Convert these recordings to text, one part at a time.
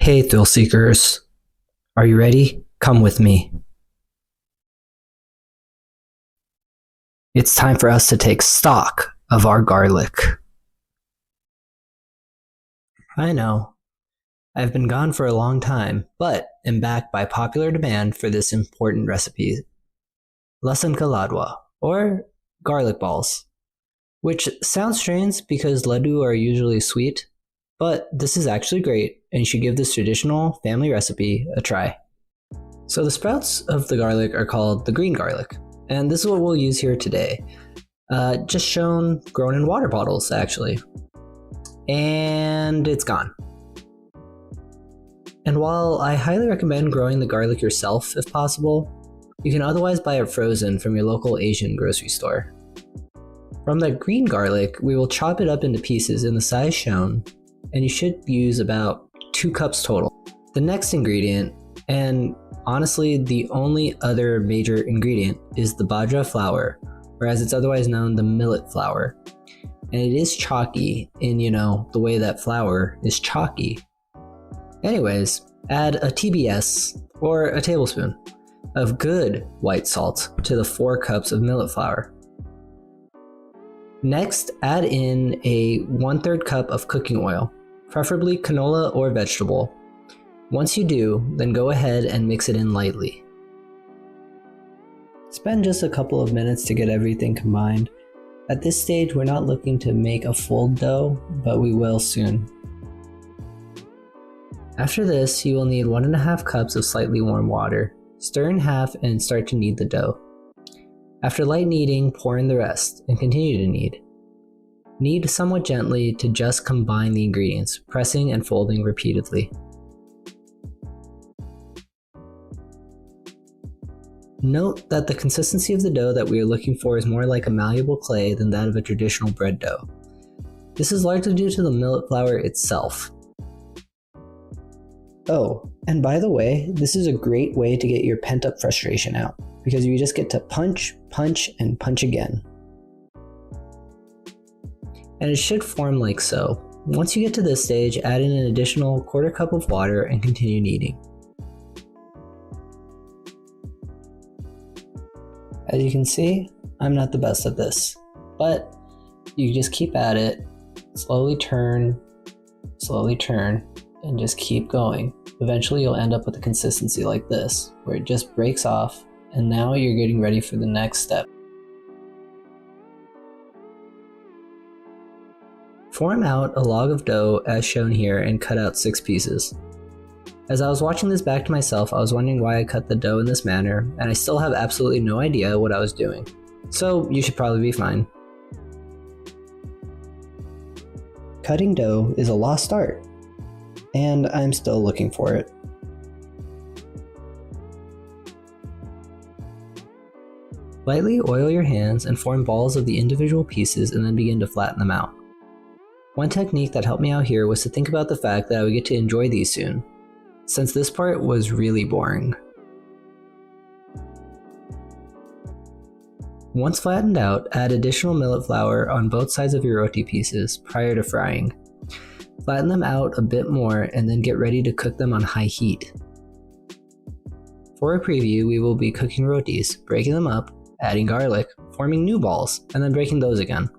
Hey, thrill seekers. Are you ready? Come with me. It's time for us to take stock of our garlic. I know, I've been gone for a long time, but am back by popular demand for this important recipe. Lehsan Ladoo, or garlic balls. Which sounds strange because Ladoo are usually sweet, but this is actually great and you should give this traditional family recipe a try. So the sprouts of the garlic are called the green garlic, and this is what we'll use here today. Just grown in water bottles actually. And it's gone. And while I highly recommend growing the garlic yourself if possible, you can otherwise buy it frozen from your local Asian grocery store. From the green garlic, we will chop it up into pieces in the size shown, and you should use about 2 cups total. The next ingredient, and honestly the only other major ingredient, is the bajra flour, or as it's otherwise known, the millet flour. And it is chalky in, the way that flour is chalky. Anyways, add a TBS, or a tablespoon, of good white salt to the 4 cups of millet flour. Next, add in a 1/3 cup of cooking oil, preferably canola or vegetable. Once you do, then go ahead and mix it in lightly. Spend just a couple of minutes to get everything combined. At this stage, we're not looking to make a full dough, but we will soon. After this, you will need 1.5 cups of slightly warm water. Stir in half and start to knead the dough. After light kneading, pour in the rest and continue to knead. Knead somewhat gently to just combine the ingredients, pressing and folding repeatedly. Note that the consistency of the dough that we are looking for is more like a malleable clay than that of a traditional bread dough. This is largely due to the millet flour itself. Oh, and by the way, this is a great way to get your pent-up frustration out, because you just get to punch, and punch again. And it should form like so. Once you get to this stage, add in an additional 1/4 cup of water and continue kneading. As you can see, I'm not the best at this, but you just keep at it, slowly turn, and just keep going. Eventually you'll end up with a consistency like this, where it just breaks off, and now you're getting ready for the next step. Form out a log of dough as shown here and cut out 6 pieces. As I was watching this back to myself, I was wondering why I cut the dough in this manner, and I still have absolutely no idea what I was doing. So you should probably be fine. Cutting dough is a lost art, and I'm still looking for it. Lightly oil your hands and form balls of the individual pieces and then begin to flatten them out. One technique that helped me out here was to think about the fact that I would get to enjoy these soon, since this part was really boring. Once flattened out, add additional millet flour on both sides of your roti pieces prior to frying. Flatten them out a bit more and then get ready to cook them on high heat. For a preview, we will be cooking rotis, breaking them up, adding garlic, forming new balls, and then breaking those again.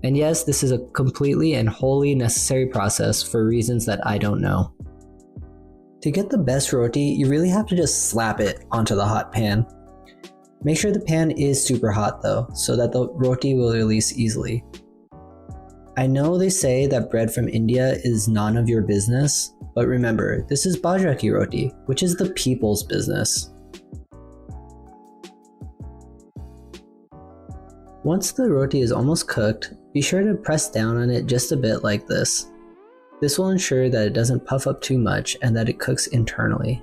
And yes, this is a completely and wholly necessary process for reasons that I don't know. To get the best roti, you really have to just slap it onto the hot pan. Make sure the pan is super hot though, so that the roti will release easily. I know they say that bread from India is none of your business, but remember, this is bajra ki roti, which is the people's business. Once the roti is almost cooked, be sure to press down on it just a bit like this. This will ensure that it doesn't puff up too much and that it cooks internally.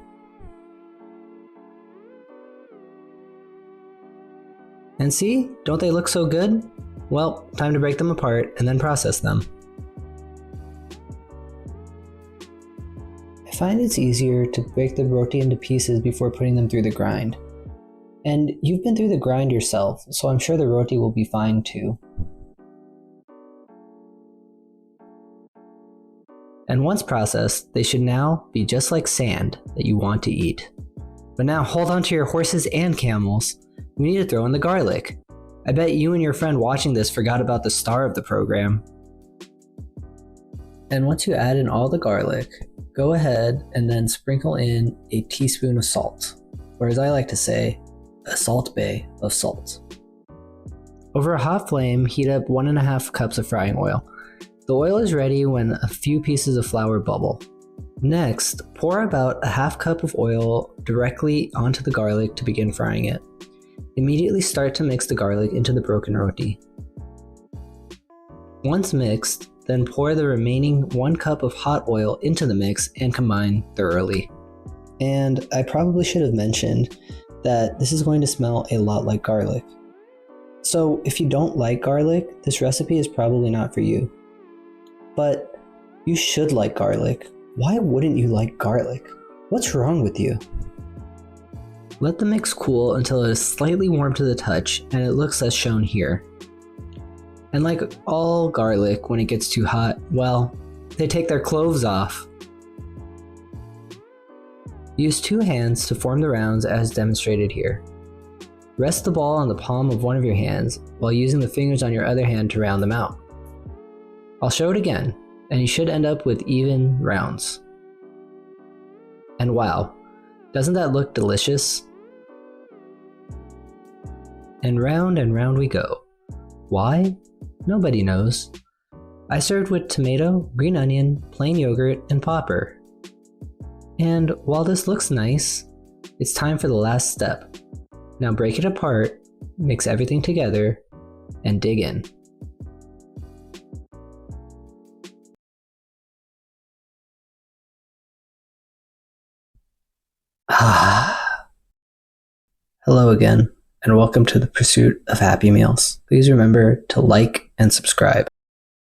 And see, don't they look so good? Well, time to break them apart and then process them. I find it's easier to break the roti into pieces before putting them through the grind. And you've been through the grind yourself, so I'm sure the roti will be fine too. And once processed, they should now be just like sand that you want to eat. But now hold on to your horses and camels. We need to throw in the garlic. I bet you and your friend watching this forgot about the star of the program. And once you add in all the garlic, go ahead and then sprinkle in a teaspoon of salt, or as I like to say, a salt bay of salt. Over a hot flame, heat up 1.5 cups of frying oil. The oil is ready when a few pieces of flour bubble. Next, pour about a half cup of oil directly onto the garlic to begin frying it. Immediately start to mix the garlic into the broken roti. Once mixed, then pour the remaining 1 cup of hot oil into the mix and combine thoroughly. And I probably should have mentioned that this is going to smell a lot like garlic. So if you don't like garlic, this recipe is probably not for you. But you should like garlic. Why wouldn't you like garlic? What's wrong with you? Let the mix cool until it is slightly warm to the touch and it looks as shown here. And like all garlic, when it gets too hot, well, they take their cloves off. Use 2 hands to form the rounds as demonstrated here. Rest the ball on the palm of one of your hands while using the fingers on your other hand to round them out. I'll show it again, and you should end up with even rounds. And wow, doesn't that look delicious? And round we go. Why? Nobody knows. I served with tomato, green onion, plain yogurt, and popper. And while this looks nice, it's time for the last step. Now break it apart, mix everything together, and dig in. Hello again, and welcome to the pursuit of happy meals. Please remember to like and subscribe.